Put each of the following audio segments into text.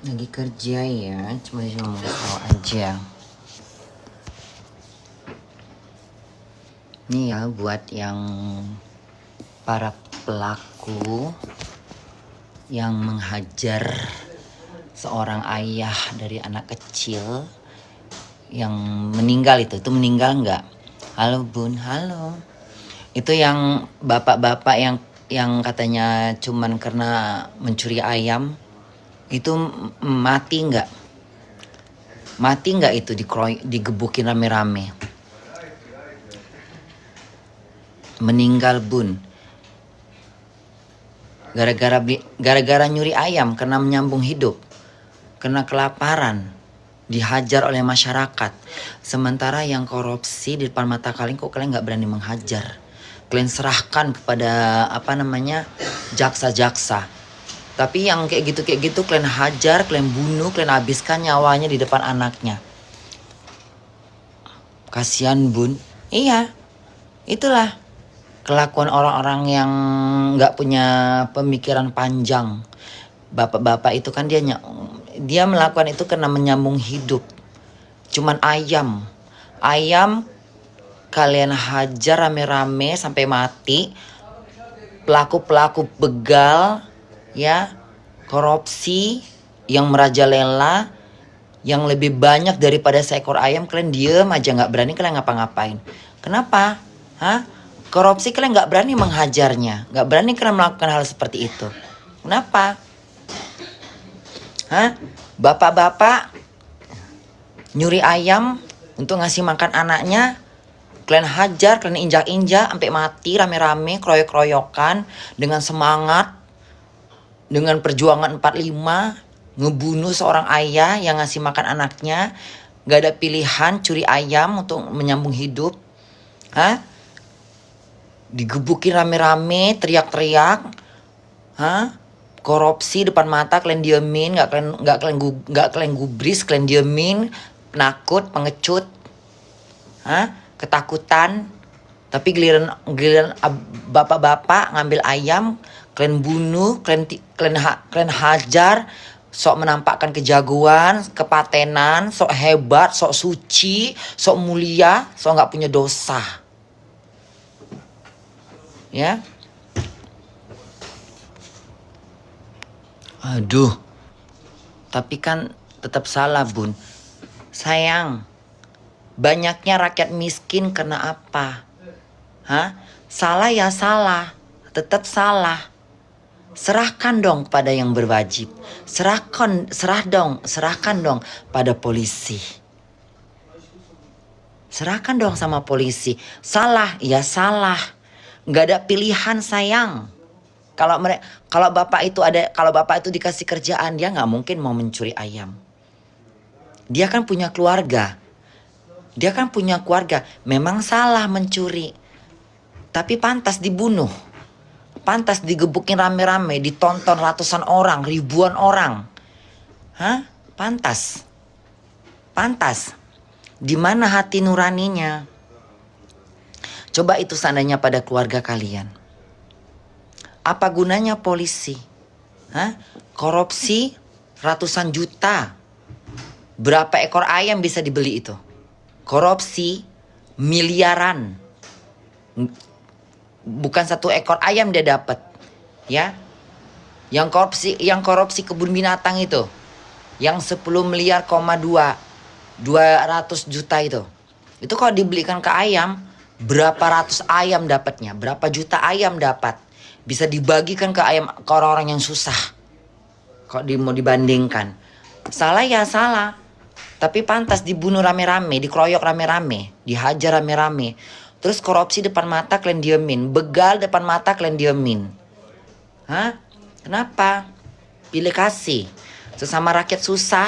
Lagi kerja ya, cuma mau tahu aja. Nih ya buat yang para pelaku yang menghajar seorang ayah dari anak kecil yang meninggal itu meninggal nggak? Halo Bun, halo. Itu yang bapak-bapak yang katanya cuman karena mencuri ayam itu mati nggak? Mati nggak itu digebukin rame-rame? Meninggal Bun. Gara-gara nyuri ayam, karena menyambung hidup, karena kelaparan, dihajar oleh masyarakat. Sementara yang korupsi di depan mata kalian kok kalian nggak berani menghajar. Kalian serahkan kepada jaksa-jaksa. Tapi yang kayak gitu kalian hajar, kalian bunuh, kalian habiskan nyawanya di depan anaknya. Kasihan Bun. Iya, itulah kelakuan orang-orang yang nggak punya pemikiran panjang. Bapak-bapak itu kan dia melakukan itu karena menyambung hidup. Cuman ayam kalian hajar rame-rame sampai mati. Pelaku-pelaku begal ya, korupsi yang merajalela, yang lebih banyak daripada seekor ayam, kalian diem aja, nggak berani kalian ngapa-ngapain. Kenapa? Hah? Korupsi kalian nggak berani menghajarnya, nggak berani kalian melakukan hal seperti itu. Kenapa? Hah? Bapak-bapak nyuri ayam untuk ngasih makan anaknya, kalian hajar, kalian injak-injak sampai mati rame-rame, kroyok-kroyokan dengan semangat, dengan perjuangan 45, ngebunuh seorang ayah yang ngasih makan anaknya. Gak ada pilihan, curi ayam untuk menyambung hidup. Hah? Digebukin rame-rame, teriak-teriak. Hah? Korupsi depan mata kalian diemin, nggak kalian gubris, kalian diemin, penakut, pengecut, ketakutan. Tapi giliran bapak-bapak ngambil ayam, kalian bunuh, kalian hajar, sok menampakkan kejagoan, kepatenan, sok hebat, sok suci, sok mulia, sok nggak punya dosa. Ya, aduh, tapi kan tetap salah Bun. Sayang, banyaknya rakyat miskin karena apa? Salah ya salah, tetap salah. Serahkan dong pada yang berwajib. Serahkan dong pada polisi. Serahkan dong sama polisi. Salah ya salah. Nggak ada pilihan sayang. Kalau bapak itu dikasih kerjaan, dia nggak mungkin mau mencuri ayam. Dia kan punya keluarga. Memang salah mencuri, tapi pantas dibunuh. Pantas digebukin rame-rame, ditonton ratusan orang, ribuan orang. Pantas. Di mana hati nuraninya? Coba itu seandainya pada keluarga kalian. Apa gunanya polisi? Korupsi ratusan juta. Berapa ekor ayam bisa dibeli itu? Korupsi miliaran. Bukan satu ekor ayam dia dapat. Ya. Yang korupsi kebun binatang itu. Yang 10 miliar, 200 juta itu. Itu kalau dibelikan ke ayam, berapa ratus ayam dapatnya? Berapa juta ayam dapat? Bisa dibagikan ke orang-orang yang susah. Kalau mau dibandingkan. Salah ya salah. Tapi pantas dibunuh rame-rame, dikeroyok rame-rame, dihajar rame-rame. Terus korupsi depan mata kalian diemin, begal depan mata kalian diemin. Kenapa? Pilih kasih. Sesama rakyat susah,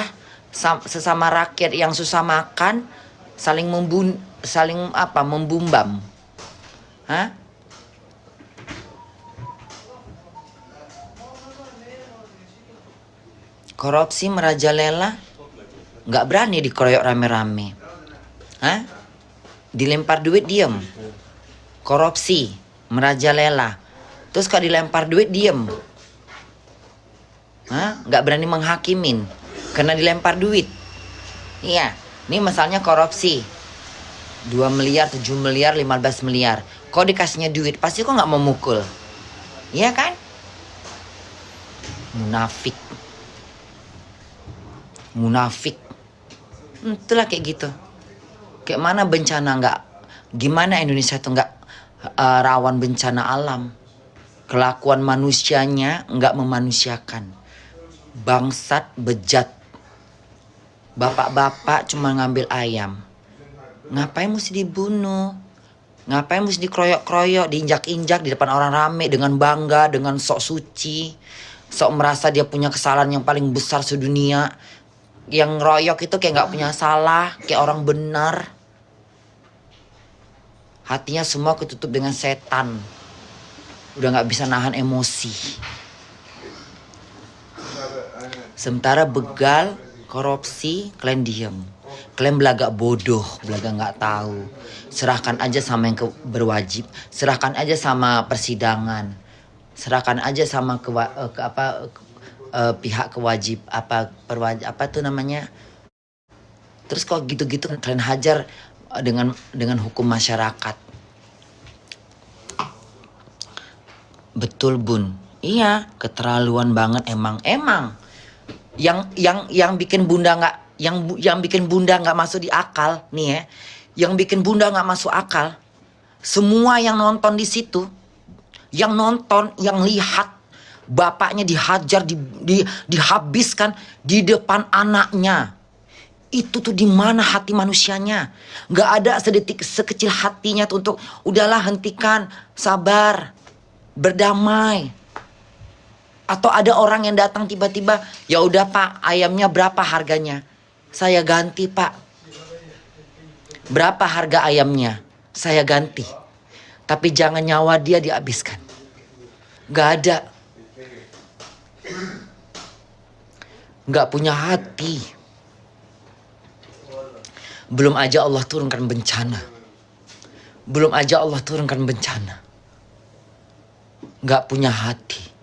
sesama rakyat yang susah makan, saling membumbam. Korupsi merajalela, nggak berani dikeroyok rame-rame. Dilempar duit diem. Korupsi merajalela. Terus kalau dilempar duit diem. Nggak berani menghakimin. kena dilempar duit. Iya, ini masalahnya korupsi. 2 miliar, 7 miliar, 15 miliar. Kok dikasihnya duit, pasti kok nggak mau mukul. Iya kan? Munafik. Munafik. Itulah kayak gitu. Kayak mana bencana nggak, gimana Indonesia tuh nggak rawan bencana alam. Kelakuan manusianya nggak memanusiakan. Bangsat, bejat. Bapak-bapak cuma ngambil ayam. Ngapain mesti dibunuh? Ngapain mesti dikeroyok-keroyok, diinjak-injak di depan orang rame dengan bangga, dengan sok suci. Sok merasa dia punya kesalahan yang paling besar sedunia. Yang ngeroyok itu kayak gak punya salah, kayak orang benar. Hatinya semua ketutup dengan setan. Udah gak bisa nahan emosi. Sementara begal, korupsi, kalian diem. Kalian belagak bodoh, belagak gak tahu. Serahkan aja sama yang berwajib. Serahkan aja sama persidangan. Serahkan aja sama pihak kewajib apa tuh namanya. Terus kok gitu-gitu kalian hajar dengan hukum masyarakat. Betul Bun. Iya, keterlaluan banget emang. Yang bikin Bunda nggak yang bikin Bunda nggak masuk di akal nih ya. Yang bikin Bunda nggak masuk akal. Semua yang nonton di situ, yang nonton, yang lihat bapaknya dihajar, dihabiskan di depan anaknya. Itu tuh di mana hati manusianya? Nggak ada sedetik sekecil hatinya tuh untuk udahlah hentikan, sabar, berdamai. Atau ada orang yang datang tiba-tiba, ya udah Pak, ayamnya berapa harganya? Saya ganti Pak. Berapa harga ayamnya? Saya ganti. Tapi jangan nyawa dia dihabiskan. Gak ada. Gak punya hati. Belum aja Allah turunkan bencana. Belum aja Allah turunkan bencana. Gak punya hati.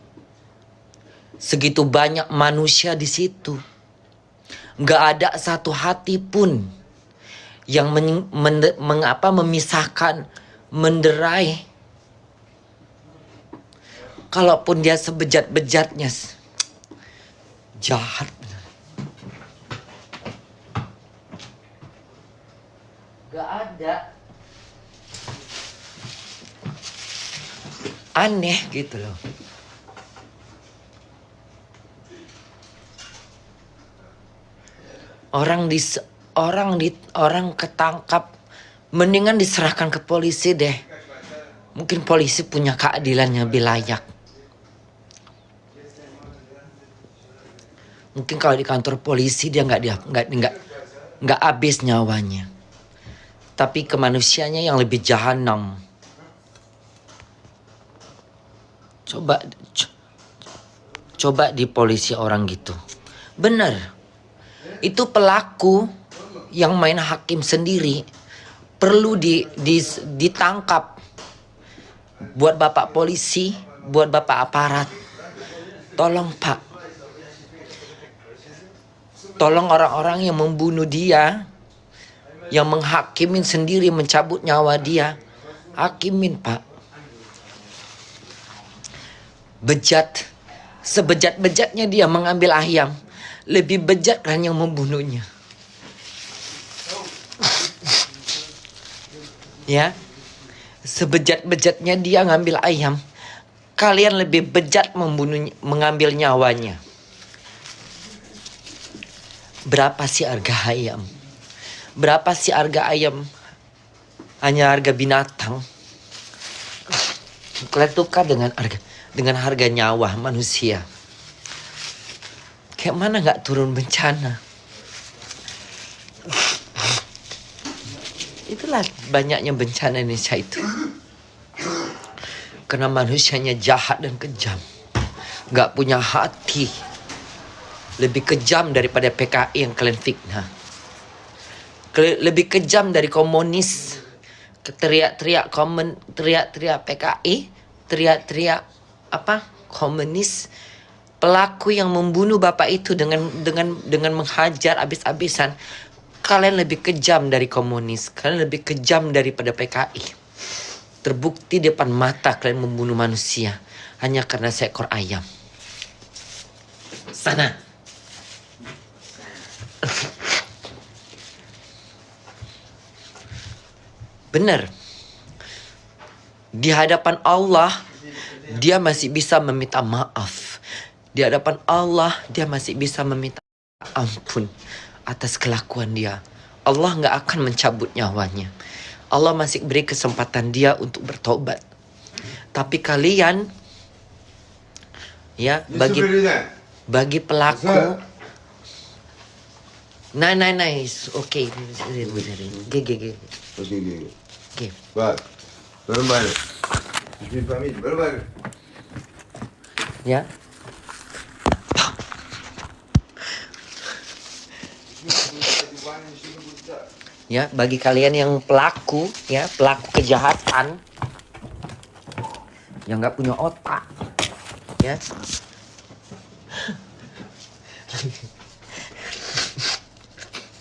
Segitu banyak manusia di situ. Gak ada satu hati pun yang memisahkan, menderai. Kalaupun dia sebejat-bejatnya, jahat benar. Gak ada. Aneh gitu loh. Orang ketangkap, mendingan diserahkan ke polisi deh. Mungkin polisi punya keadilan yang lebih layak. Mungkin kalau di kantor polisi dia nggak habis nyawanya. Tapi kemanusiaannya yang lebih jahanam. Coba di polisi orang gitu. Bener. Itu pelaku yang main hakim sendiri perlu ditangkap. Buat bapak polisi, buat bapak aparat, tolong Pak, tolong orang-orang yang membunuh dia, yang menghakimin sendiri, mencabut nyawa dia, hakimin Pak. Bejat, sebejat-bejatnya dia mengambil ayam, lebih bejat kan yang membunuhnya. Ya, sebejat-bejatnya dia ngambil ayam, kalian lebih bejat mengambil nyawanya. Berapa sih harga ayam? Berapa sih harga ayam? Hanya harga binatang. Kalian tukar dengan harga nyawa manusia. Kayak mana nggak turun bencana? Itulah banyaknya bencana Indonesia itu. Karena manusianya jahat dan kejam. Nggak punya hati. Lebih kejam daripada PKI yang kalian fitnah. Lebih kejam dari komunis. Teriak-teriak PKI. Teriak-teriak komunis. pelaku yang membunuh bapak itu dengan menghajar habis-habisan, kalian lebih kejam dari komunis, kalian lebih kejam daripada PKI. Terbukti di depan mata kalian membunuh manusia hanya karena seekor ayam. Sana. Benar. Di hadapan Allah, dia masih bisa meminta maaf. Di hadapan Allah, dia masih bisa meminta ampun atas kelakuan dia. Allah nggak akan mencabut nyawanya. Allah masih beri kesempatan dia untuk bertobat. Tapi kalian, ya, bagi pelaku, nice, oke, gege. Oke. Ya. Ya, bagi kalian yang pelaku, ya, pelaku kejahatan yang nggak punya otak, ya.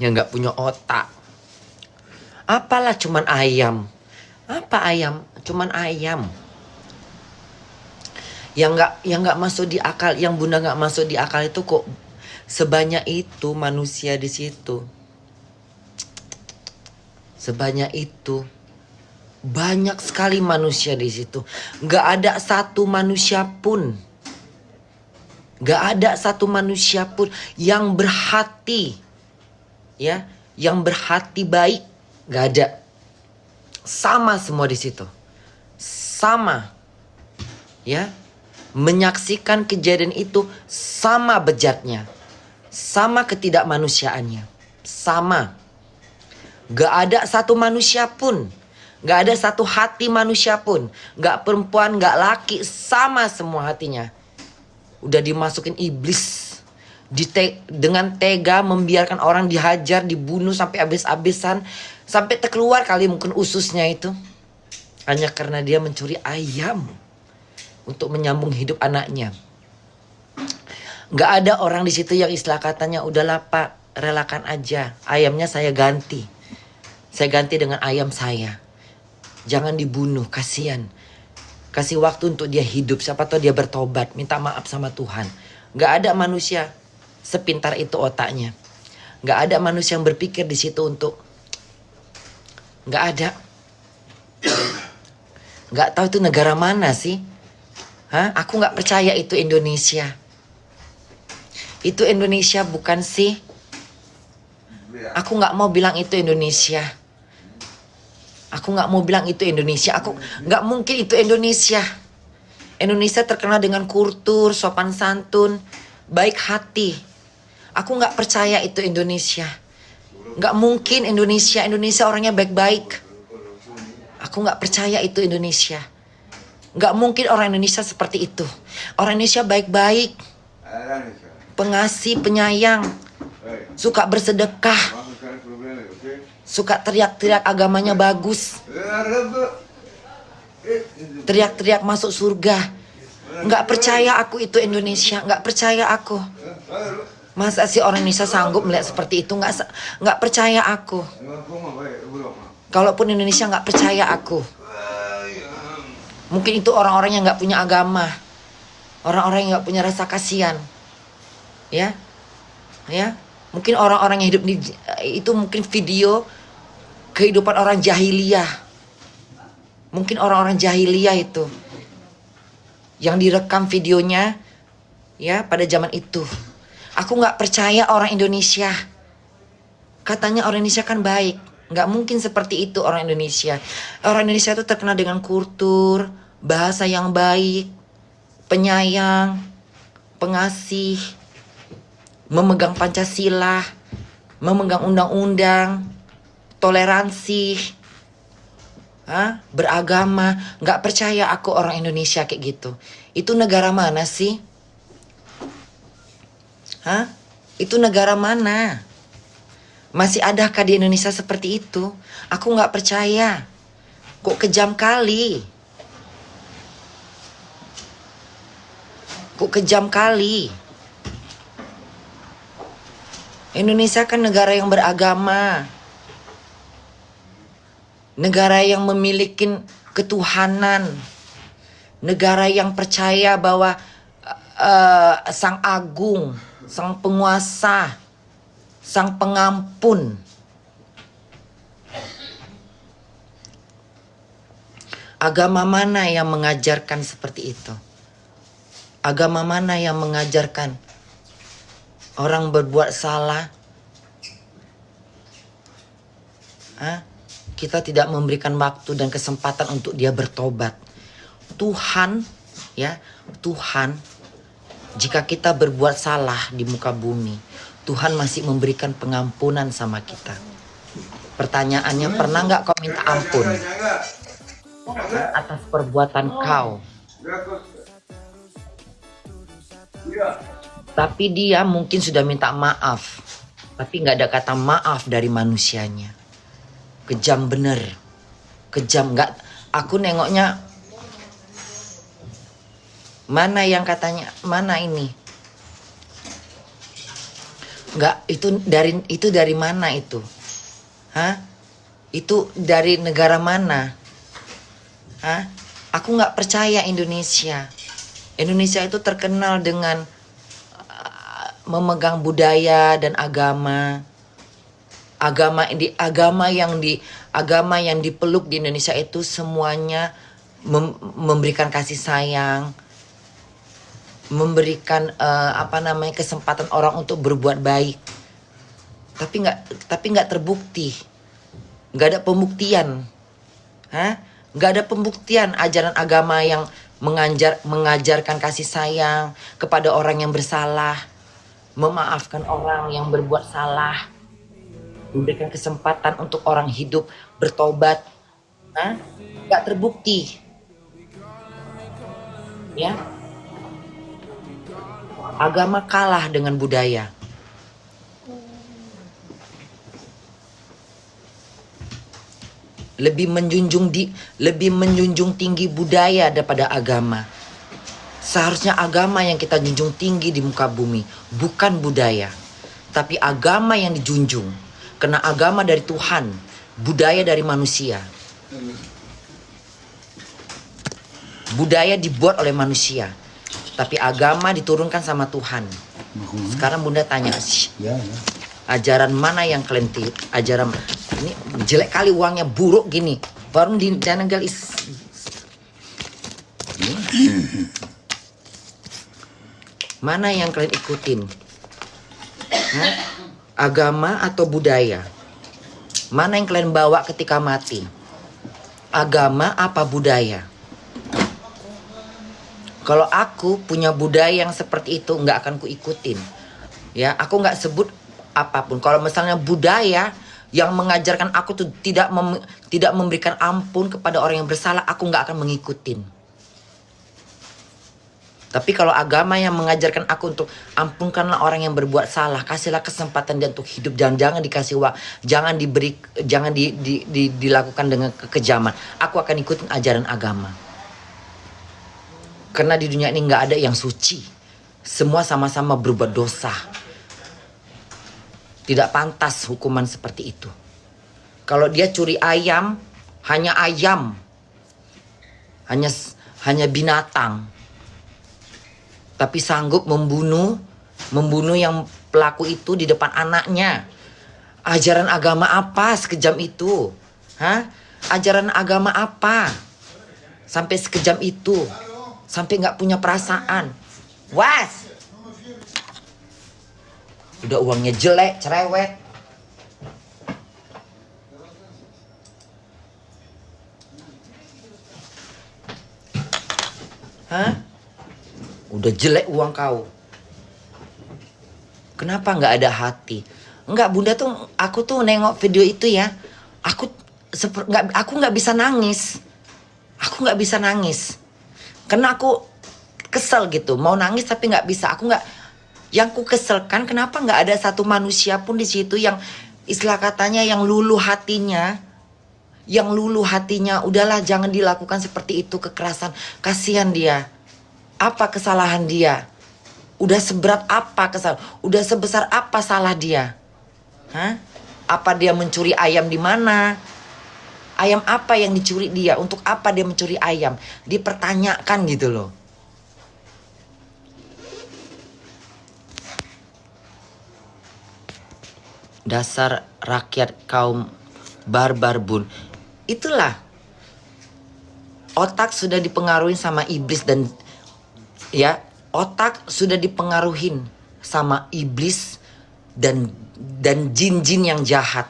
Yang nggak punya otak. Apalah cuman ayam. Apa ayam? Cuman ayam. Yang nggak masuk di akal, yang Bunda nggak masuk di akal itu kok sebanyak itu manusia di situ. Sebanyak itu. Banyak sekali manusia di situ. Nggak ada satu manusia pun. Nggak ada satu manusia pun yang berhati, ya, yang berhati baik. Nggak ada. Sama semua di situ. Sama. Ya. Menyaksikan kejadian itu sama bejatnya. Sama ketidakmanusiaannya. Sama. Gak ada satu manusia pun. Gak ada satu hati manusia pun. Gak perempuan, gak laki. Sama semua hatinya. Udah dimasukin iblis. Dengan tega membiarkan orang dihajar, dibunuh sampai habis-habisan. Sampai terkeluar kali mungkin ususnya itu. Hanya karena dia mencuri ayam. Untuk menyambung hidup anaknya. Gak ada orang di situ yang istilah katanya, udahlah Pak, relakan aja. Ayamnya saya ganti. Saya ganti dengan ayam saya. Jangan dibunuh, kasihan. Kasih waktu untuk dia hidup. Siapa tahu dia bertobat, minta maaf sama Tuhan. Gak ada manusia sepintar itu otaknya. Gak ada manusia yang berpikir di situ untuk. Gak ada. Gak tahu itu negara mana sih? Hah? Aku gak percaya itu Indonesia. Itu Indonesia bukan sih? Aku gak mau bilang itu Indonesia. Aku gak mau bilang itu Indonesia. Aku gak mungkin itu Indonesia. Indonesia terkenal dengan kultur, sopan santun, baik hati. Aku gak percaya itu Indonesia. Gak mungkin Indonesia. Indonesia orangnya baik-baik. Aku gak percaya itu Indonesia. Gak mungkin orang Indonesia seperti itu. Orang Indonesia baik-baik. Pengasih, penyayang. Suka bersedekah. Suka teriak-teriak agamanya bagus. Teriak-teriak masuk surga. Nggak percaya aku itu Indonesia. Nggak percaya aku. Masa sih orang Indonesia sanggup melihat seperti itu? Nggak percaya aku. Kalaupun Indonesia nggak percaya aku. Mungkin itu orang-orang yang nggak punya agama. Orang-orang yang nggak punya rasa kasihan. Ya. Ya. Mungkin orang-orang yang hidup di itu mungkin video kehidupan orang jahiliyah. Mungkin orang-orang jahiliyah itu yang direkam videonya ya pada zaman itu. Aku nggak percaya orang Indonesia. Katanya orang Indonesia kan baik. Nggak mungkin seperti itu orang Indonesia. Orang Indonesia itu terkenal dengan kultur, bahasa yang baik, penyayang, pengasih, memegang Pancasila, memegang undang-undang, toleransi, beragama. Nggak percaya aku orang Indonesia kayak gitu. Itu negara mana sih? Itu negara mana? Masih adakah di Indonesia seperti itu? Aku nggak percaya. Kok kejam kali? Kok kejam kali. Indonesia kan negara yang beragama. Negara yang memiliki ketuhanan. Negara yang percaya bahwa Sang Agung, Sang Penguasa, Sang Pengampun. Agama mana yang mengajarkan seperti itu? Agama mana yang mengajarkan orang berbuat salah? Kita tidak memberikan waktu dan kesempatan untuk dia bertobat. Tuhan, ya, Tuhan, jika kita berbuat salah di muka bumi, Tuhan masih memberikan pengampunan sama kita. Pertanyaannya, pernah nggak kau minta ampun atas perbuatan kau? Tapi dia mungkin sudah minta maaf, tapi nggak ada kata maaf dari manusianya. Kejam bener, kejam. Nggak, aku nengoknya mana yang katanya, mana ini? Nggak, itu dari mana itu? Itu dari negara mana? Aku nggak percaya Indonesia. Indonesia itu terkenal dengan memegang budaya dan agama. Agama yang dipeluk di Indonesia itu semuanya memberikan kasih sayang, memberikan kesempatan orang untuk berbuat baik. Tapi nggak terbukti, nggak ada pembuktian, nggak ada pembuktian ajaran agama yang mengajarkan kasih sayang kepada orang yang bersalah, memaafkan orang yang berbuat salah, memberikan kesempatan untuk orang hidup bertobat. Nggak terbukti, ya. Agama kalah dengan budaya. Lebih menjunjung tinggi budaya daripada agama. Seharusnya agama yang kita junjung tinggi di muka bumi, bukan budaya, tapi agama yang dijunjung. Karena agama dari Tuhan, budaya dari manusia. Budaya dibuat oleh manusia, tapi agama diturunkan sama Tuhan. Sekarang Bunda tanya, ajaran mana yang kalian ajaran ini jelek kali, uangnya buruk gini, baru di jangan galis. Mana yang kalian ikutin? Agama atau budaya? Mana yang kalian bawa ketika mati? Agama apa budaya? Kalau aku punya budaya yang seperti itu, nggak akan ku ikutin. Ya, aku nggak sebut apapun. Kalau misalnya budaya yang mengajarkan aku tuh tidak memberikan ampun kepada orang yang bersalah, aku nggak akan mengikutin. Tapi kalau agama yang mengajarkan aku untuk ampunkanlah orang yang berbuat salah, kasihlah kesempatan dia untuk hidup, jangan dikasih jangan dilakukan dengan kekejaman, aku akan ikutin ajaran agama. Karena di dunia ini nggak ada yang suci, semua sama-sama berbuat dosa. Tidak pantas hukuman seperti itu. Kalau dia curi ayam, hanya binatang, tapi sanggup membunuh yang pelaku itu di depan anaknya. Ajaran agama apa sekejam itu? Ajaran agama apa? Sampai sekejam itu. Sampai nggak punya perasaan. Was! Udah uangnya jelek, cerewet. Udah jelek uang kau. Kenapa nggak ada hati? Enggak, Bunda tuh, aku tuh nengok video itu ya. Aku nggak bisa nangis. Aku nggak bisa nangis. Karena aku kesel gitu. Mau nangis tapi nggak bisa. Yang ku keselkan, kenapa nggak ada satu manusia pun di situ yang istilah katanya yang luluh hatinya. Udahlah, jangan dilakukan seperti itu, kekerasan. Kasihan dia. Apa kesalahan dia? Udah seberat apa kesalahan? Udah sebesar apa salah dia? Hah? Apa dia mencuri ayam di mana? Ayam apa yang dicuri dia? Untuk apa dia mencuri ayam? Dipertanyakan gitu loh. Dasar rakyat kaum barbar bun. Itulah. Otak sudah dipengaruhi sama iblis dan ya, otak sudah dipengaruhin sama iblis dan jin-jin yang jahat.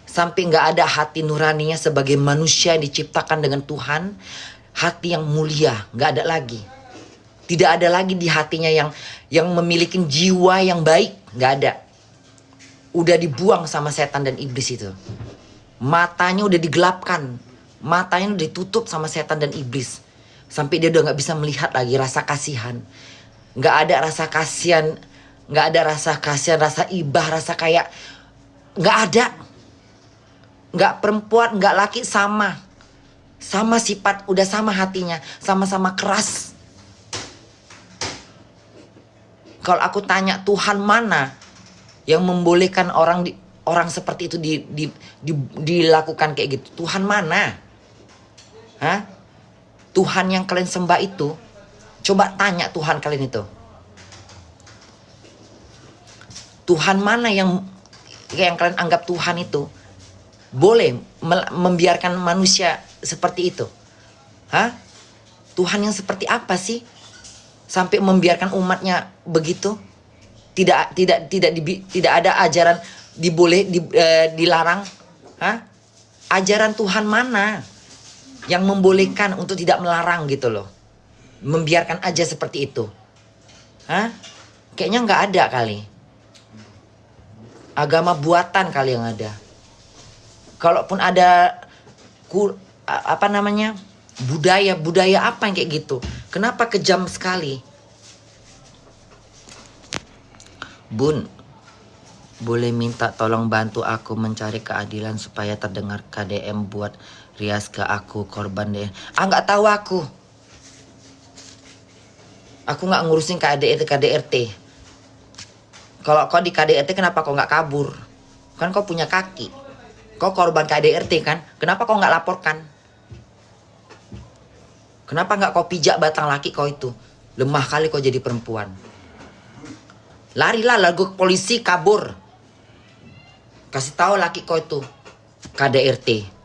Sampai nggak ada hati nuraninya sebagai manusia yang diciptakan dengan Tuhan. Hati yang mulia, nggak ada lagi. Tidak ada lagi di hatinya yang memiliki jiwa yang baik, nggak ada. Udah dibuang sama setan dan iblis itu. Matanya udah digelapkan, matanya udah ditutup sama setan dan iblis. Sampai dia udah nggak bisa melihat lagi rasa kasihan. Nggak ada rasa kasihan, nggak ada rasa kasihan, rasa ibah, rasa kayak nggak ada. Nggak perempuan, nggak laki sama sifat, udah sama hatinya, sama-sama keras. Kalau aku tanya Tuhan mana yang membolehkan orang seperti itu dilakukan kayak gitu? Tuhan mana? Hah? Tuhan yang kalian sembah itu, coba tanya Tuhan kalian itu. Tuhan mana yang kalian anggap Tuhan itu boleh membiarkan manusia seperti itu? Hah? Tuhan yang seperti apa sih sampai membiarkan umatnya begitu? Tidak ada ajaran dilarang. Hah? Ajaran Tuhan mana yang membolehkan untuk tidak melarang gitu loh? Membiarkan aja seperti itu. Hah? Kayaknya nggak ada kali. Agama buatan kali yang ada. Kalaupun ada budaya apa yang kayak gitu? Kenapa kejam sekali? Bun, boleh minta tolong bantu aku mencari keadilan supaya terdengar KDM buat Rias ke aku korban deh. Nggak tahu aku. Aku nggak ngurusin KDRT. Kalau kau di KDRT kenapa kau nggak kabur? Kan kau punya kaki. Kau korban KDRT kan? Kenapa kau nggak laporkan? Kenapa nggak kau pijak batang laki kau itu? Lemah kali kau jadi perempuan. Larilah lagu polisi kabur. Kasih tahu laki kau itu KDRT.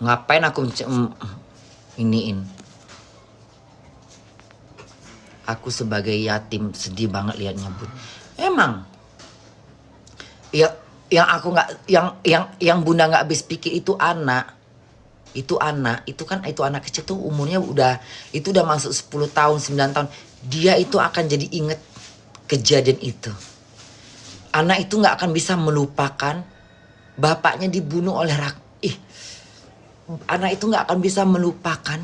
Ngapain aku iniin? Aku sebagai yatim sedih banget liatnya bun. Emang yang aku nggak yang bunda nggak habis pikir itu anak itu anak kecil tuh umurnya udah masuk 10 tahun 9 tahun. Dia itu akan jadi inget kejadian itu. Anak itu nggak akan bisa melupakan bapaknya dibunuh oleh anak itu nggak akan bisa melupakan.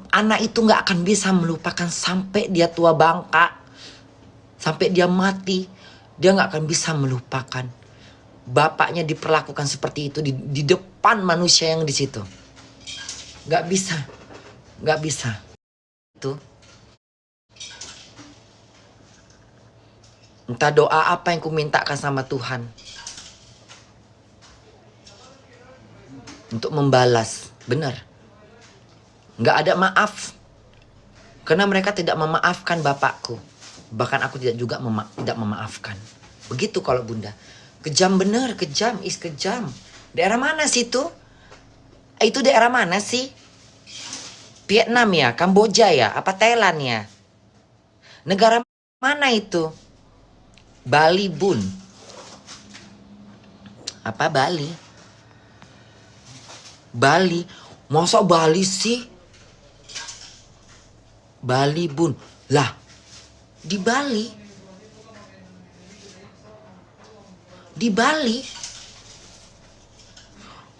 Anak itu nggak akan bisa melupakan sampai dia tua bangka, sampai dia mati. Dia nggak akan bisa melupakan bapaknya diperlakukan seperti itu di depan manusia yang di situ. Nggak bisa. Itu entah doa apa yang ku mintakan sama Tuhan untuk membalas. Benar. Nggak ada maaf. Karena mereka tidak memaafkan bapakku. Bahkan aku tidak memaafkan. Begitu kalau bunda. Kejam bener, kejam. Daerah mana sih itu? Itu daerah mana sih? Vietnam ya? Kamboja ya? Apa Thailand ya? Negara mana itu? Bali bun. Apa Bali? Bali. Masa Bali sih? Bali bun. Lah, di Bali.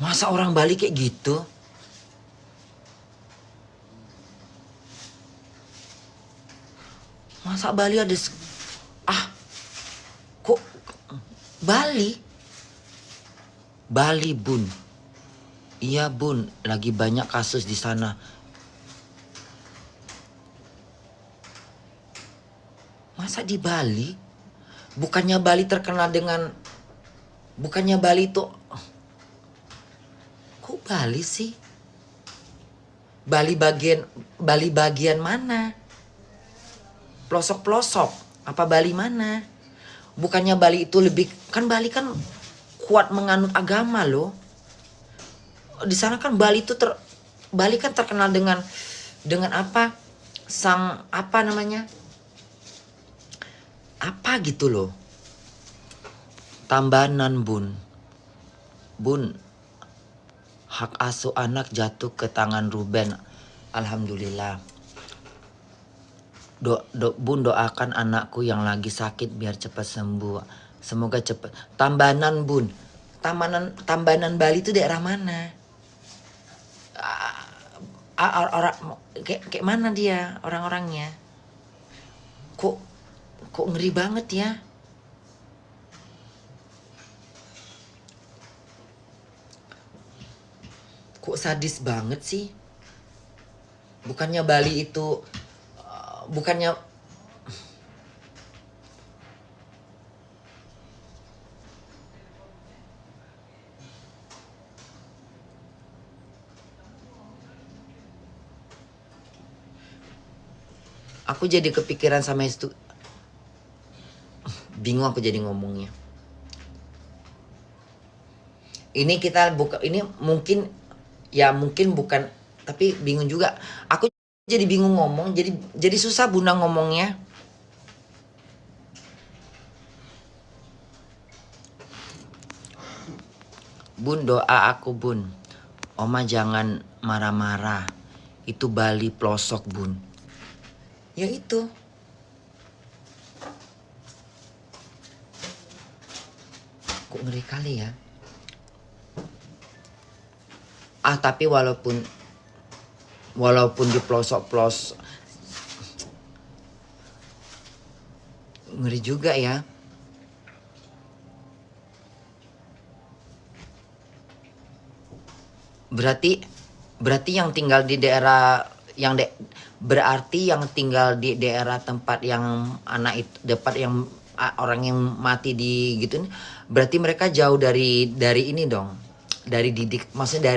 Masa orang Bali kayak gitu? Masa Bali ada kok Bali bun. Iya bun, lagi banyak kasus di sana. Masa di Bali? Bukannya Bali terkenal dengan... Bukannya Bali tuh... Kok Bali sih? Bali bagian mana? Pelosok-pelosok? Apa Bali mana? Bukannya Bali itu lebih... Kan Bali kan kuat menganut agama loh. Di sana kan Bali kan terkenal dengan apa? Apa namanya? Apa gitu loh. Tambanan bun. Bun, hak asuh anak jatuh ke tangan Ruben. Alhamdulillah. Bun doakan anakku yang lagi sakit biar cepat sembuh. Semoga cepat. Tambanan bun. Tambanan Bali itu daerah mana? Orang kayak mana dia orang-orangnya? Kok ngeri banget ya? Kok sadis banget sih? Bukannya Bali itu bukannya aku jadi kepikiran sama itu. Bingung aku jadi ngomongnya. Ini kita buka, ini mungkin bukan, tapi bingung juga. Aku jadi bingung ngomong, jadi susah bunda ngomongnya. Bun, doa aku bun. Oma jangan marah-marah. Itu Bali pelosok bun. Ya itu. Kok ngeri kali ya. Tapi walaupun di pelosok-pelosok ngeri juga ya. Berarti yang tinggal di daerah berarti yang tinggal di daerah tempat yang anak itu dapat yang orang yang mati di gitu, berarti mereka jauh dari ini dong. Dari didik, maksudnya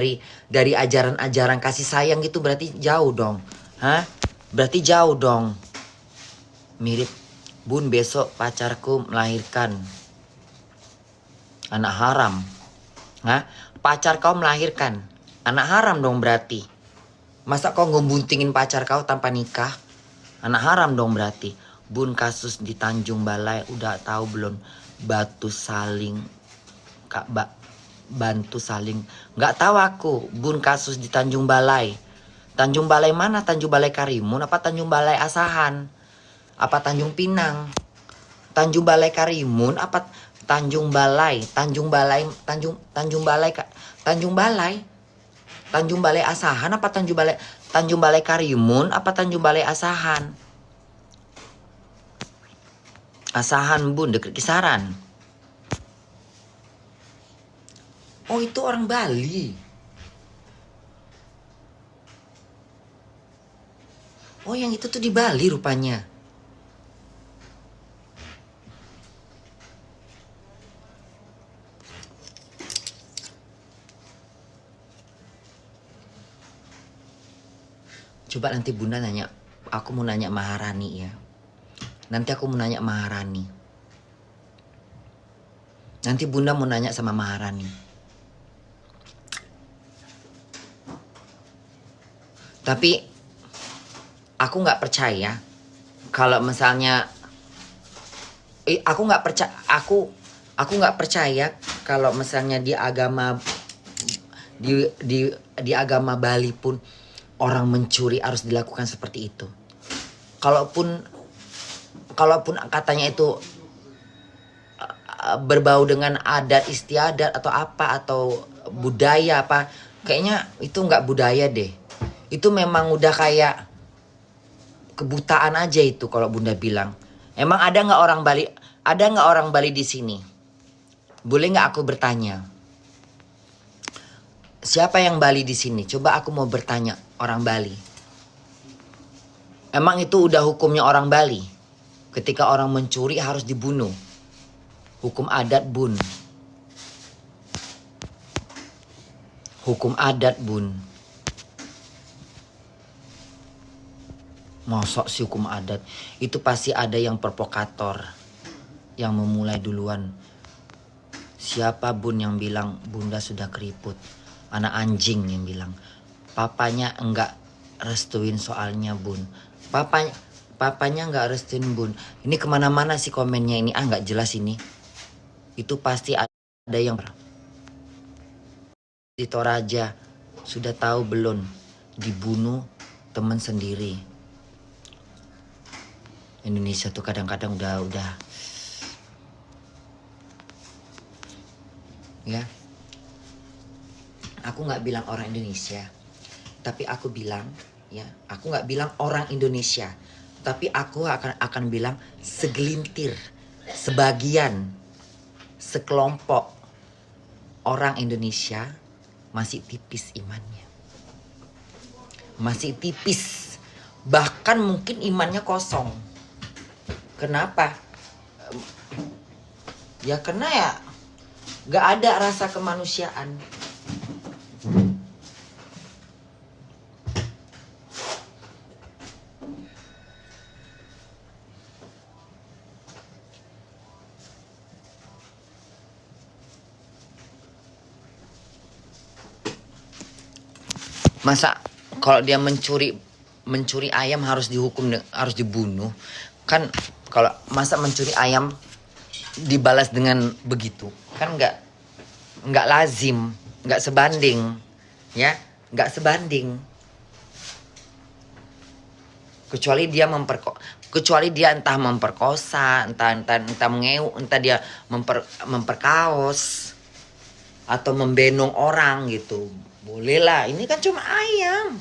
dari ajaran-ajaran kasih sayang gitu, berarti jauh dong. Hah? Berarti jauh dong. Mirip. Bun, besok pacarku melahirkan anak haram. Hah? Pacar kau melahirkan anak haram dong berarti. Masa kau ngebuntingin pacar kau tanpa nikah? Anak haram dong berarti. Bun, kasus di Tanjung Balai udah tahu belum? Bantu saling nggak tahu aku. Bun, kasus di Tanjung Balai. Tanjung Balai mana? Tanjung Balai Karimun apa Tanjung Balai Asahan? Apa Tanjung Pinang? Tanjung Balai Karimun apa Tanjung Balai? Tanjung Balai Tanjung Balai Asahan apa Tanjung Balai Karimun apa Tanjung Balai Asahan? Asahan bun, deket Kisaran. Oh, itu orang Bali. Oh, yang itu tuh di Bali rupanya. Coba nanti bunda nanya. Aku mau nanya Maharani ya. Nanti aku mau nanya Maharani. Nanti bunda mau nanya sama Maharani. Tapi aku nggak percaya kalau misalnya aku nggak percaya kalau misalnya di agama di agama Bali pun orang mencuri harus dilakukan seperti itu. Kalaupun katanya itu berbau dengan adat istiadat atau apa atau budaya apa, kayaknya itu nggak budaya deh. Itu memang udah kayak kebutaan aja itu kalau bunda bilang. Emang ada nggak orang Bali? Ada nggak orang Bali di sini? Boleh nggak aku bertanya? Siapa yang Bali di sini? Coba aku mau bertanya orang Bali. Emang itu udah hukumnya orang Bali? Ketika orang mencuri harus dibunuh. Hukum adat, Bun. Hukum adat, Bun. Mosok sih hukum adat? Itu pasti ada yang provokator, yang memulai duluan. Siapa Bun yang bilang Bunda sudah keriput? Anak anjing yang bilang. Papanya enggak restuin soalnya, Bun. Papanya enggak restuin, Bun. Ini kemana-mana sih komennya ini. Enggak jelas ini. Itu pasti ada yang di Toraja. Sudah tahu belum? Dibunuh teman sendiri. Indonesia tuh kadang-kadang udah ya. Aku nggak bilang orang Indonesia, tapi aku bilang ya, aku nggak bilang orang Indonesia, tapi aku akan bilang segelintir, sebagian, sekelompok orang Indonesia masih tipis imannya, masih tipis, bahkan mungkin imannya kosong. Kenapa? Ya karena ya nggak ada rasa kemanusiaan. Masa kalau dia mencuri ayam harus dihukum, harus dibunuh? Kan kalau masa mencuri ayam dibalas dengan begitu? Kan nggak lazim, nggak sebanding, ya, nggak sebanding. Kecuali dia entah memperkosa, entah mengeu, entah dia memperkaos atau membenong orang gitu. Boleh lah, ini kan cuma ayam.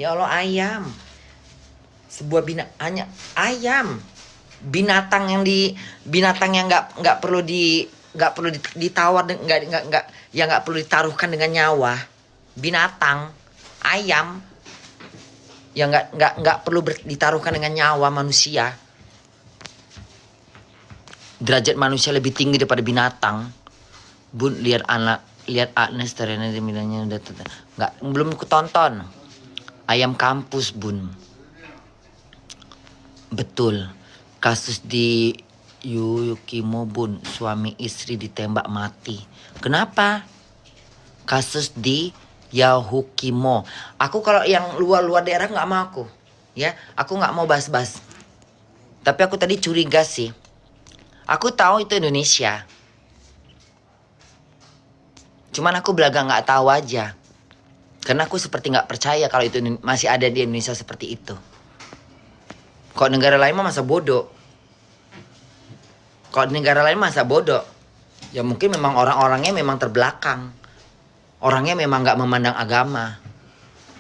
Ya Allah, ayam. Sebuah hanya ayam. Binatang yang nggak perlu ditawar, nggak perlu ditaruhkan dengan nyawa. Binatang, ayam yang nggak perlu ditaruhkan dengan nyawa manusia. Derajat manusia lebih tinggi daripada binatang. Bun, lihat Agnes Terena dia bilangnya udah nggak, belum kutonton. Ayam kampus, Bun. Betul. Kasus di Yukimo, Bun, suami istri ditembak mati. Kenapa? Kasus di Yahukimo. Aku kalau yang luar daerah nggak mau aku, ya. Aku nggak mau bahas-bahas. Tapi aku tadi curiga sih. Aku tahu itu Indonesia. Cuman aku belaga nggak tahu aja. Karena aku seperti nggak percaya kalau itu masih ada di Indonesia seperti itu. Kalau negara lain mah masa bodoh. Kalau negara lain masa bodoh. Ya mungkin memang orang-orangnya memang terbelakang. Orangnya memang nggak memandang agama.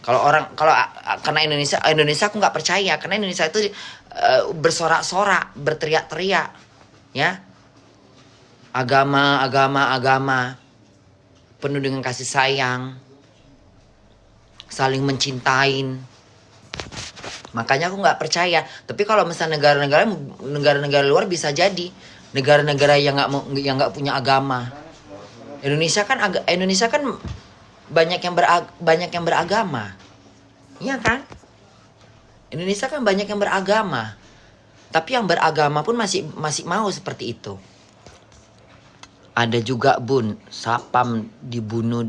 Karena Indonesia aku nggak percaya. Karena Indonesia itu bersorak-sorak, berteriak-teriak, ya. Agama. Penuh dengan kasih sayang, saling mencintain. Makanya aku nggak percaya. Tapi kalau misalnya negara-negara luar bisa jadi negara-negara yang nggak punya agama. Indonesia kan banyak yang beragama, iya kan? Indonesia kan banyak yang beragama, tapi yang beragama pun masih mau seperti itu. Ada juga, Bun, sapam dibunuh,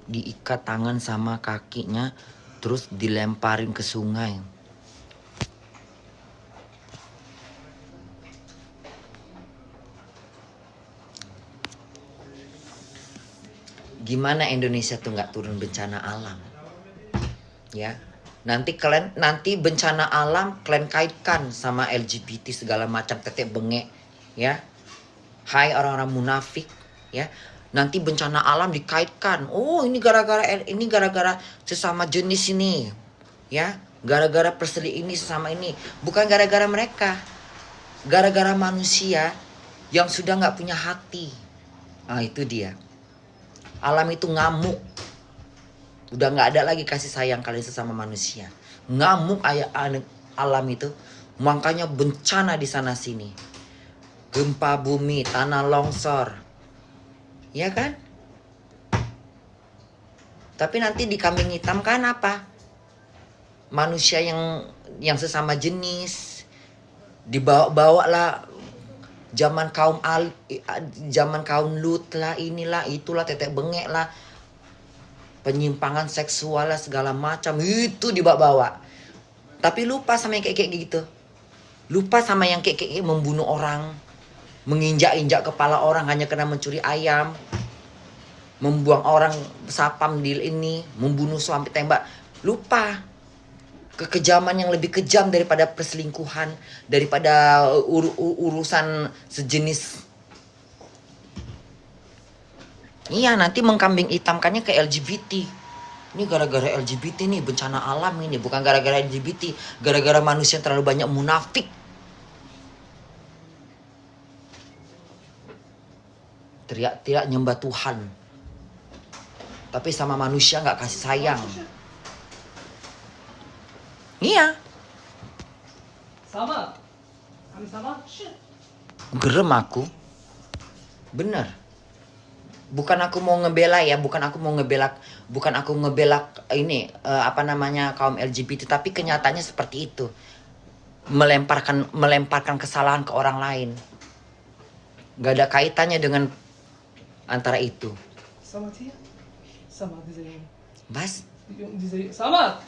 diikat tangan sama kakinya, terus dilemparin ke sungai. Gimana Indonesia tuh nggak turun bencana alam? Ya, nanti bencana alam kalian kaitkan sama LGBT segala macam tetek bengek, ya. Hai orang-orang munafik, ya. Nanti bencana alam dikaitkan. Oh, ini gara-gara sesama jenis ini. Ya, gara-gara perseli ini sesama ini. Bukan gara-gara mereka. Gara-gara manusia yang sudah nggak punya hati. Ah, itu dia. Alam itu ngamuk. Udah nggak ada lagi kasih sayang kalian sesama manusia. Ngamuk alam itu. Makanya bencana di sana sini. Gempa bumi, tanah longsor. Ya kan? Tapi nanti di kambing hitam kan apa? Manusia yang sesama jenis. Dibawa-bawa lah zaman kaum Lut lah, inilah itulah, tetek bengek lah, penyimpangan seksual lah, segala macam itu dibawa-bawa. Tapi lupa sama yang kayak gitu. Lupa sama yang kayak membunuh orang, menginjak-injak kepala orang hanya karena mencuri ayam, membuang orang sapam di ini, membunuh sampai tembak. Lupa kekejaman yang lebih kejam daripada perselingkuhan, daripada urusan sejenis. Iya, nanti mengkambing hitamkannya ke LGBT. Ini gara-gara LGBT nih, bencana alam ini. Bukan gara-gara LGBT, gara-gara manusia yang terlalu banyak munafik. Teriak-teriak nyembah Tuhan, tapi sama manusia nggak kasih sayang. Iya. Sama. Kami sama. Gerem aku. Bener. Bukan aku mau ngebela ya, bukan aku ngebela ini kaum LGBT, tapi kenyataannya seperti itu. Melemparkan kesalahan ke orang lain. Gak ada kaitannya dengan antara itu. Sama dia. Sama dia. Bas. Sama.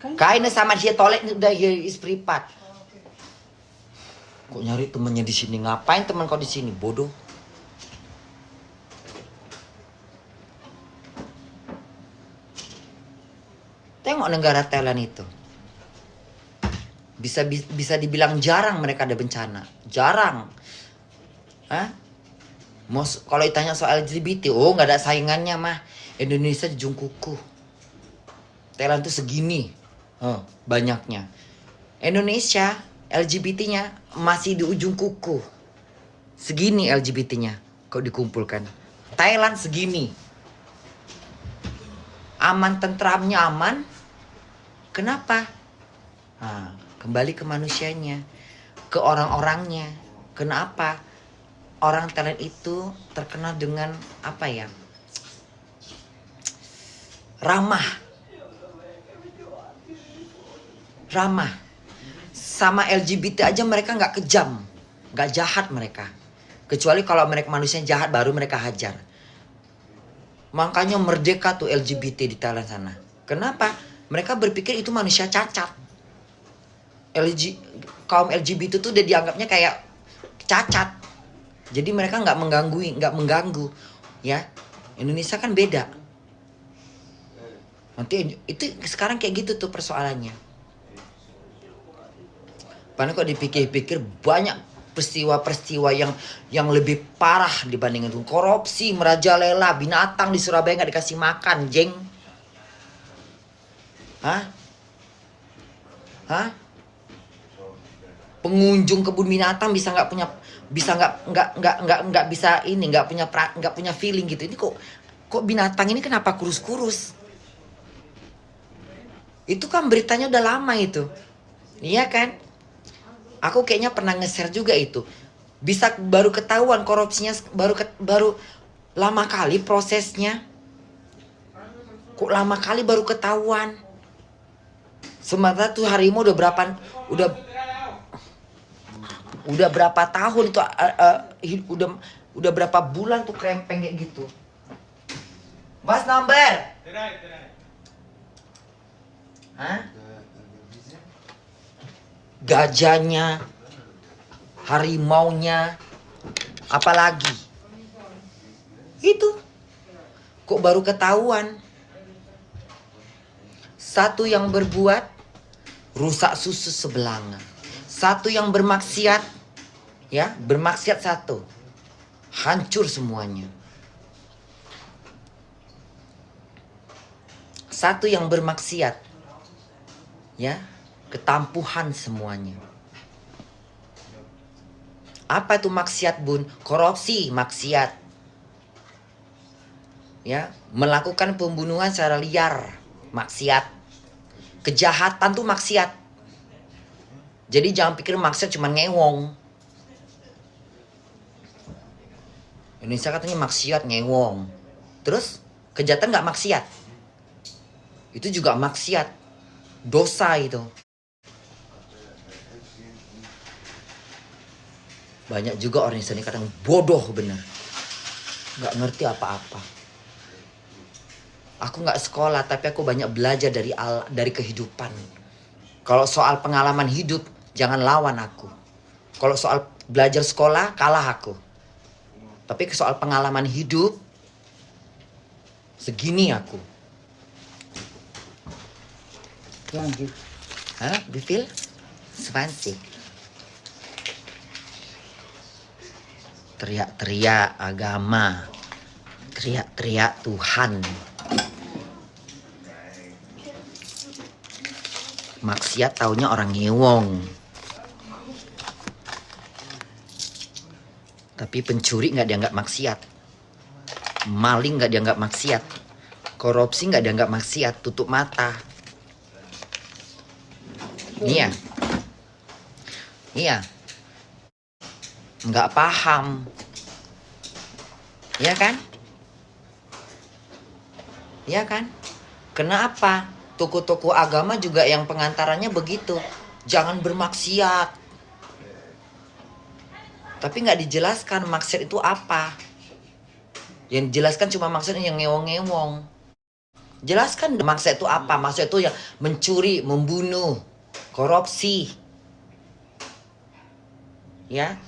Kayaknya sama dia tolek udah ispripat. Kok nyari temennya di sini? Ngapain teman kau di sini? Bodoh. Tengok negara Thailand itu. Bisa dibilang jarang mereka ada bencana. Jarang. Hah? Kalau ditanya soal LGBT, nggak ada saingannya mah. Indonesia di ujung kuku. Thailand tuh segini. Banyaknya. Indonesia LGBT-nya masih di ujung kuku. Segini LGBT-nya kok dikumpulkan. Thailand segini. Aman, tentramnya aman. Kenapa? Kembali ke manusianya, ke orang-orangnya. Kenapa? Orang Thailand itu terkenal dengan apa ya? Ramah. Sama LGBT aja mereka nggak kejam, nggak jahat mereka. Kecuali kalau mereka manusia jahat baru mereka hajar. Makanya merdeka tuh LGBT di Thailand sana. Kenapa? Mereka berpikir itu manusia cacat. Kaum LGBT tuh udah dianggapnya kayak cacat. Jadi mereka nggak mengganggu, ya. Indonesia kan beda. Nanti itu sekarang kayak gitu tuh persoalannya. Padahal kok dipikir-pikir banyak peristiwa-peristiwa yang lebih parah dibandingin itu. Korupsi merajalela, binatang di Surabaya nggak dikasih makan, jeng. Hah? Pengunjung kebun binatang bisa nggak punya feeling gitu. Ini kok binatang ini kenapa kurus-kurus? Itu kan beritanya udah lama itu. Iya kan? Aku kayaknya pernah nge-share juga itu. Bisa baru ketahuan korupsinya baru lama kali prosesnya. Kok lama kali baru ketahuan? Sementara tuh harimau udah berapa tahun itu udah berapa bulan tuh krempeng kayak gitu. Mas nomor. Hah? Gajahnya, harimaunya, apalagi itu kok baru ketahuan. Satu yang berbuat rusak susu sebelanga, satu yang bermaksiat, ya bermaksiat satu, hancur semuanya. Satu yang bermaksiat, ya ketampuhan semuanya. Apa itu maksiat, Bun? Korupsi, maksiat. Ya, melakukan pembunuhan secara liar, maksiat. Kejahatan tuh maksiat. Jadi jangan pikir maksiat cuma ngewong. Indonesia katanya maksiat ngewong. Terus kejahatan nggak maksiat. Itu juga maksiat. Dosa itu. Banyak juga orang Indonesia ini kadang bodoh bener. Nggak ngerti apa-apa. Aku nggak sekolah, tapi aku banyak belajar dari kehidupan. Kalau soal pengalaman hidup, jangan lawan aku. Kalau soal belajar sekolah, kalah aku. Tapi soal pengalaman hidup, segini aku. Lanjut. Hah? Bifil? Swansea. Teriak-teriak agama. Teriak-teriak Tuhan. Maksiat taunya orang ngewong. Tapi pencuri nggak dianggap maksiat. Maling nggak dianggap maksiat. Korupsi nggak dianggap maksiat. Tutup mata. Iya. Iya. Nggak paham. Iya kan? Iya kan? Kenapa? Toko-toko agama juga yang pengantarannya begitu. Jangan bermaksiat. Tapi nggak dijelaskan maksiat itu apa. Yang dijelaskan cuma maksudnya yang ngewong-ngewong. Jelaskan maksiat itu apa. Maksiat itu yang mencuri, membunuh, korupsi. Ya.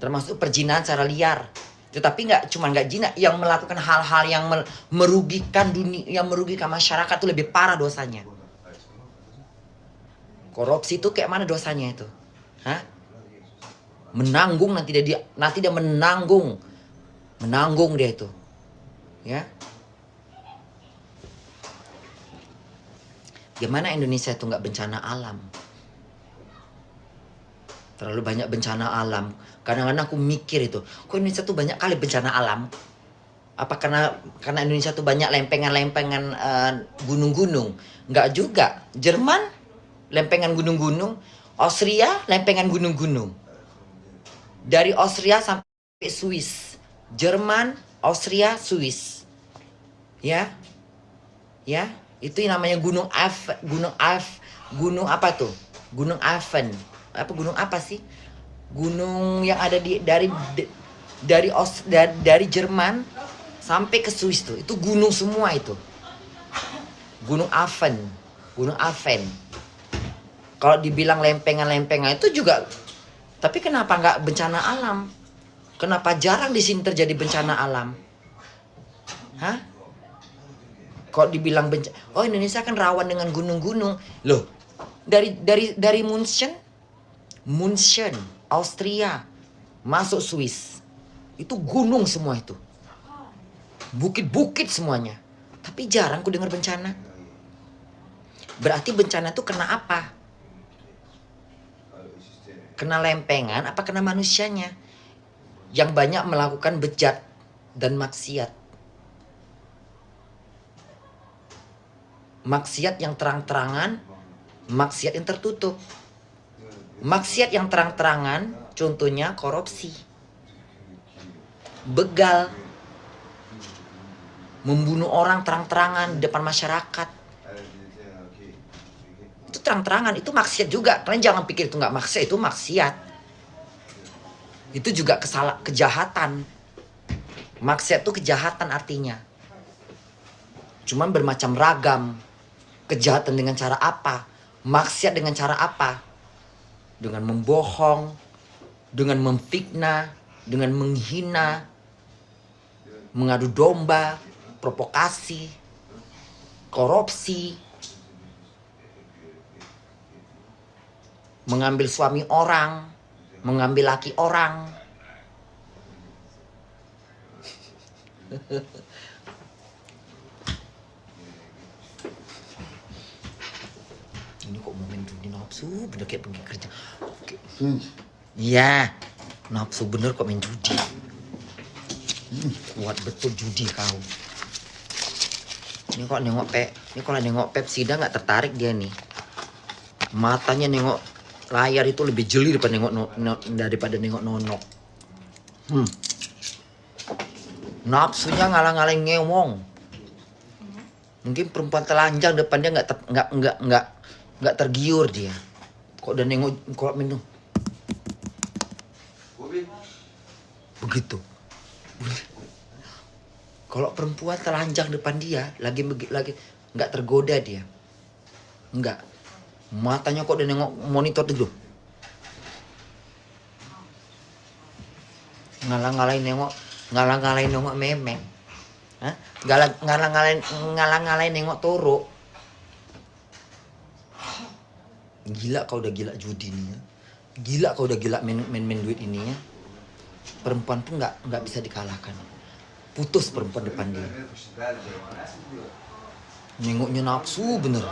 Termasuk perzinahan secara liar. Tetapi nggak zina, yang melakukan hal-hal yang merugikan dunia, yang merugikan masyarakat itu lebih parah dosanya. Korupsi itu kayak mana dosanya itu? Hah? Menanggung nanti dia menanggung dia itu. Ya. Gimana Indonesia itu nggak bencana alam? Terlalu banyak bencana alam. Kadang-kadang aku mikir itu, kok Indonesia tuh banyak kali bencana alam? Apa karena Indonesia tuh banyak lempengan-lempengan gunung-gunung? Enggak juga. Jerman lempengan gunung-gunung, Austria lempengan gunung-gunung. Dari Austria sampai Swiss. Jerman, Austria, Swiss. Ya. Ya, itu yang namanya gunung apa tuh? Gunung Alpen. Apa gunung apa sih? Gunung yang ada dari Jerman sampai ke Swiss tuh. Itu gunung semua itu. Gunung Alpen. Kalau dibilang lempengan-lempengan itu juga, tapi kenapa nggak bencana alam? Kenapa jarang di sini terjadi bencana alam? Hah? Kok dibilang bencana? Oh, Indonesia kan rawan dengan gunung-gunung. Loh, dari München, Austria, masuk Swiss. Itu gunung semua itu. Bukit-bukit semuanya. Tapi jarang ku dengar bencana. Berarti bencana itu kena apa? Kena lempengan apa kena manusianya? Yang banyak melakukan bejat dan maksiat. Maksiat yang terang-terangan, maksiat yang tertutup. Maksiat yang terang-terangan contohnya korupsi, begal, membunuh orang terang-terangan di depan masyarakat. Itu terang-terangan, itu maksiat juga. Kalian jangan pikir itu nggak maksiat, itu maksiat. Itu juga kejahatan. Maksiat itu kejahatan artinya. Cuman bermacam ragam. Kejahatan dengan cara apa? Maksiat dengan cara apa? Dengan membohong, dengan memfitnah, dengan menghina, mengadu domba, provokasi, korupsi, mengambil suami orang, mengambil laki orang. Ini kok momen judi nafsu bener kayak pergi kerja. Oke. Iya, nafsu bener kok main judi. Kuat betul judi kau. Ini kok nengok ini kalau nengok Pepsida nggak tertarik dia nih. Matanya nengok layar itu lebih jeli daripada nengok nonok. Nafsunya ngalang-ngalang ngewong. Mungkin perempuan telanjang depan dia nggak tergiur dia. Kok udah nengok kok minum. Begitu. Kalau perempuan telanjang depan dia lagi nggak tergoda dia. Nggak. Matanya kok udah nengok monitor dulu. Ngalang-ngalain nengok memeng. Hah? Ngalang-ngalain nengok toro. Gila kau udah gila judi nih ya. Gila kau udah gila main duit ini ya. Perempuan tuh nggak bisa dikalahkan. Putus perempuan depan dia. Nengoknya nafsu bener.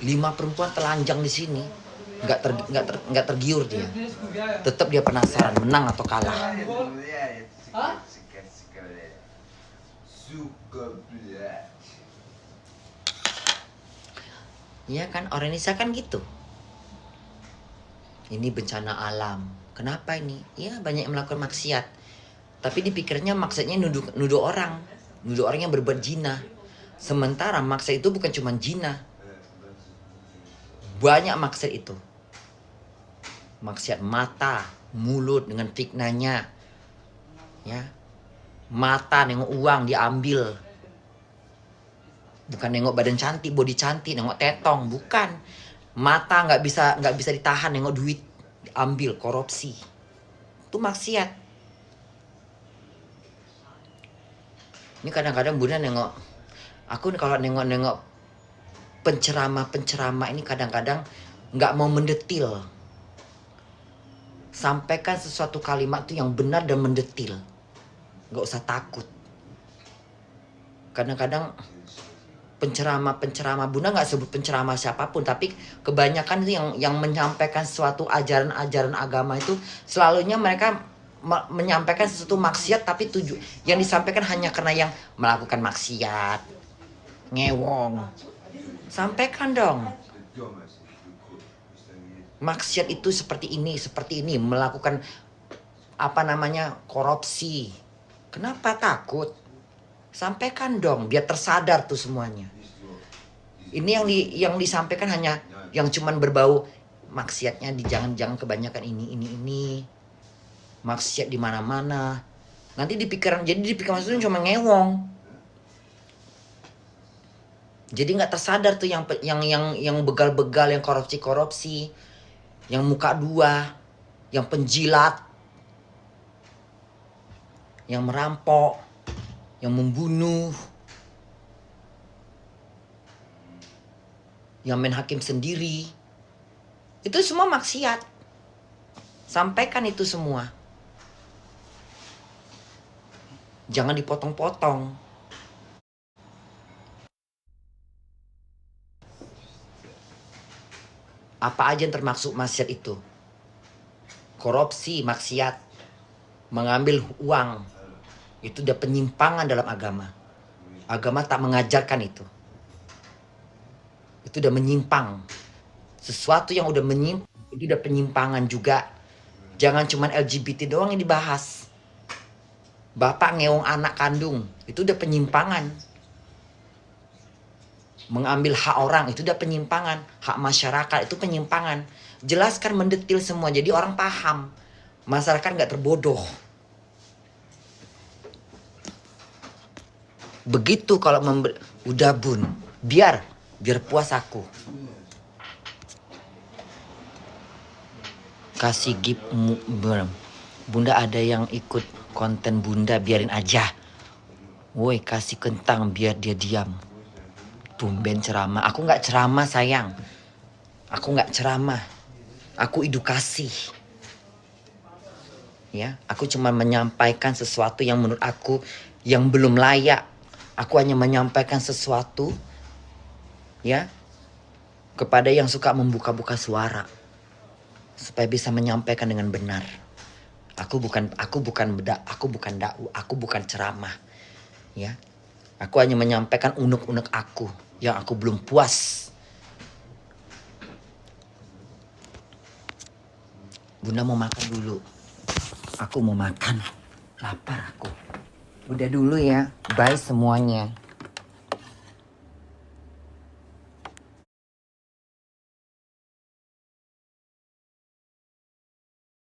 5 perempuan telanjang di sini, nggak tergiur dia. Tetap dia penasaran menang atau kalah. Iya kan, orang Indonesia kan gitu. Ini bencana alam. Kenapa ini? Ya banyak yang melakukan maksiat. Tapi dipikirnya maksudnya nuduh orang yang berbuat zina. Sementara maksud itu bukan cuma zina. Banyak maksud itu. Maksiat mata, mulut dengan fitnahnya. Ya. Mata nengok uang diambil. Bukan nengok badan cantik, body cantik, nengok tetong, bukan. Mata nggak bisa ditahan nengok duit diambil, korupsi. Itu maksiat. Ini kadang-kadang Bunda nengok, aku kalau nengok penceramah ini kadang-kadang nggak mau mendetil. Sampaikan sesuatu kalimat itu yang benar dan mendetil. Nggak usah takut. Kadang-kadang penceramah Bunda nggak sebut penceramah siapapun, tapi kebanyakan itu yang menyampaikan suatu ajaran agama itu selalunya mereka menyampaikan sesuatu maksiat, tapi yang disampaikan hanya karena yang melakukan maksiat, ngewong. Sampaikan dong. Maksiat itu seperti ini, melakukan korupsi. Kenapa takut? Sampaikan dong, biar tersadar tuh semuanya. Ini yang disampaikan hanya yang cuman berbau maksiatnya, jangan kebanyakan ini. Maksiat di mana-mana. Nanti di pikiran maksudnya cuma ngewong. Jadi nggak tersadar tuh yang begal-begal, yang korupsi, yang muka dua, yang penjilat, yang merampok, yang membunuh, yang main hakim sendiri. Itu semua maksiat. Sampaikan itu semua. Jangan dipotong-potong. Apa aja yang termasuk maksiat itu? Korupsi, maksiat, mengambil uang, itu udah penyimpangan dalam agama. Agama tak mengajarkan itu. Itu udah menyimpang. Sesuatu yang udah menyimpang, itu udah penyimpangan juga. Jangan cuma LGBT doang yang dibahas. Bapak ngewong anak kandung, itu udah penyimpangan. Mengambil hak orang, itu udah penyimpangan. Hak masyarakat, itu penyimpangan. Jelaskan mendetil semua, jadi orang paham. Masyarakat gak terbodoh. Begitu kalau udah Bun, biar puas aku. Kasih gift Bunda ada yang ikut konten Bunda, biarin aja. Woi, kasih kentang biar dia diam. Tumben ceramah. Aku nggak ceramah sayang. Aku nggak ceramah. Aku edukasi. Ya, aku cuma menyampaikan sesuatu yang menurut aku yang belum layak. Aku hanya menyampaikan sesuatu ya kepada yang suka membuka-buka suara supaya bisa menyampaikan dengan benar. Aku bukan ceramah. Ya. Aku hanya menyampaikan unek-unek aku yang aku belum puas. Bunda mau makan dulu. Aku mau makan. Lapar aku. Udah dulu ya. Bye semuanya.